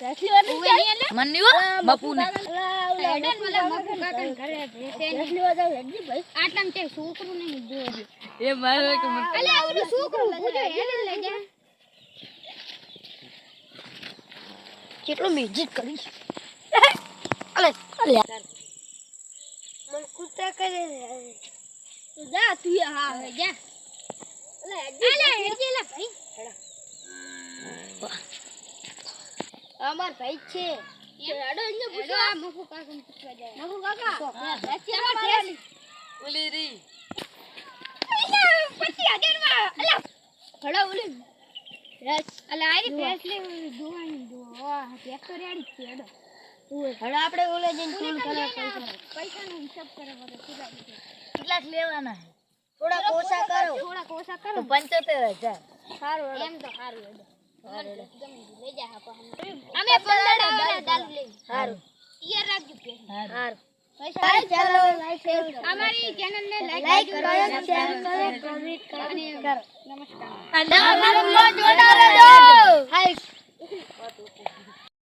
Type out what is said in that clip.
ભેસલી વાળી મન્યો બાપુને હેડન મને મફુ કાકા ઘરે ભેસલી વાળા હેડજી ભાઈ આટલામ તે છોકરું નહીં જો એ મારે કે અલે ઓલું છોકરું પૂજો હેડન લઈ જા કેટલો મેજિક કરી અલે મન કુતા કરે જા તું હા હવે જા અલે હેડજી લે ભાઈ અમાર ભાઈ છે હેડો ઇને પૂછો આ મફુ કાકાને પૂછવા જાય મફુ કાકા સાચી અમાર ભેસલી ઓલી રી પછી આગળમાં અલા ઘડા ઓલી અલા આરી ભેસલી દોવાની દો ટ્રેક્ટર રેડી છે હેડો ઘડા આપણે ઓલે જઈને ફોન કરે પૈસાનો હિસાબ કરે મને સુધા કેટલા લેવાના થોડા કોસા કરો 75000 સારું એમ તો સારું હેડો લઈ જા હા અમે 15 વાળા દાલ લઈ સારું યાર રાખજો કે સારું ચાલો અમારી ચેનલ ને લાઈક કરો શેર કરો કમેન્ટ કરો નમસ્કાર